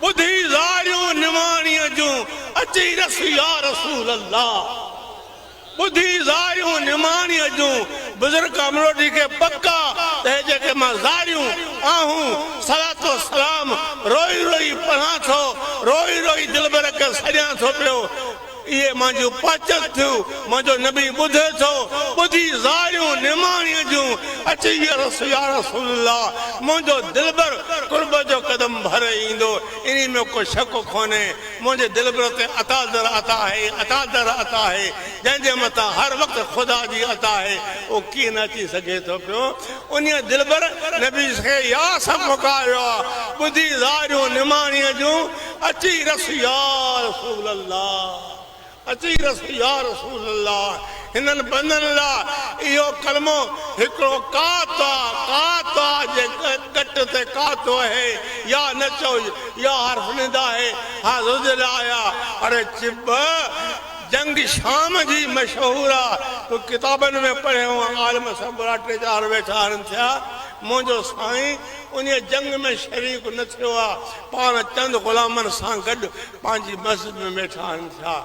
बुधी ज़ारियूं निमाणीअ जूं अची रस या रसूल अल्लाह बुधी ज़ारियूं निमाणीअ जूं बुज़ुर्ग अमरोडी खे पक्का ते जेके मां ज़ारियूं आहूं सलातो सलाम रोई रोई पढ़ां थो रोई रोई दिलबर खे सॼां थो पियो ये मुंहिंजूं पाचन थियूं मुंहिंजो नबी ॿुधे थो ॿुधी ज़ारियूं निमाणीअ जूं अची या रसूल अल्लाह मुंहिंजो दिलबर कुर्ब जो कदम भरे ईंदो इन में को शक कोन्हे मुंहिंजे दिलबर ते अता दर अता आहे जंहिंजे मथां हर वक़्तु ख़ुदा जी अता आहे उहो कीअं न अची सघे थो पियो उन दिलबर नबी खे या सभु मुकायो आहे ॿुधी ज़ारियूं निमाणीअ जूं अची रस या रसूल अल्लाह अची रस या रसूल अल्लाह हिननि बंदनि लाइ इहो कलमो हिकिड़ो कातो जे गट ते कातो आहे या न चओ या हर्फ निदा आहे हा रुज़ल आया अरे चिब जंग शाम जी मशहूर आहे तूं किताबनि में पढ़ियो आलम सभु 3-4 वेठा आहिनि थिया मुंहिंजो साईं उन जंग में शरीक न थियो आहे पाण चंद ग़ुलामनि सां गॾु पंहिंजी मस्जिद में वेठा आहिनि थिया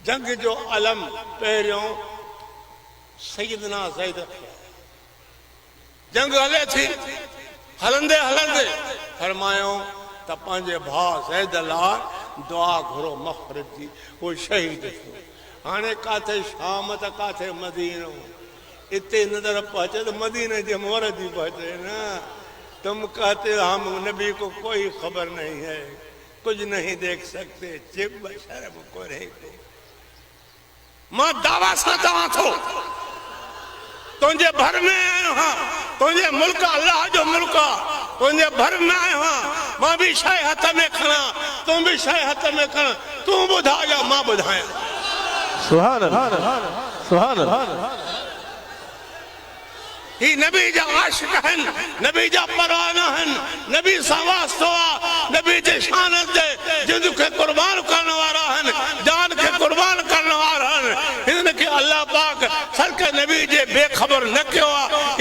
जंग जो अलम पहिरियों सैयदना ज़ैद जंग हले थी हलंदे फरमायो त पंहिंजे भाउ ज़ैद लाइ दुआ घुरो मग़फ़िरत जी उहो शहीद थियो हाणे काथे शाम त काथे मदीनो इते नज़र पहुचे तो मदीने के मोहर दी पहुंचे ना तुम कहते हम नबी को कोई खबर नहीं है कुछ नहीं देख सकते चिब शर्म को रहे मां दावा सा चवां थो तुझे भर में आयो हाँ तुझे मुल्क अल्लाह जो मुल्क तुझे भर में आयो हाँ मां भी शय हथ में खणा तुम भी शय हथ में खण तू बुधा या मां बुधाया सुभान अल्लाह सुभान अल्लाह ही नबी जा आशिक हन नबी जा परवाना हन नबी सां वास्तो नबी जे शान ते जिंद के कुर्बान करने वाला हन जान के कुर्बान करने वाला हन इनके अल्लाह पाक सर के नबी जे बेखबर न कयो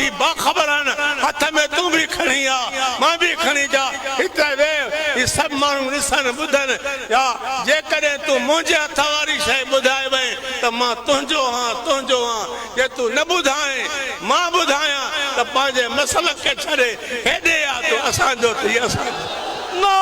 ही बाखबर हन हाथ में तू भी खणी आ मां भी खणी जा इते वे ये सब मानू निसन बुधन या जे करे तू मुझे हथ वाली शय बुधाए वे त मां तुंजो हां जे तू न बुधाए मां बुधाए तो पांजे मसल के छड़े हेडे आ तो असा जो थी असा ना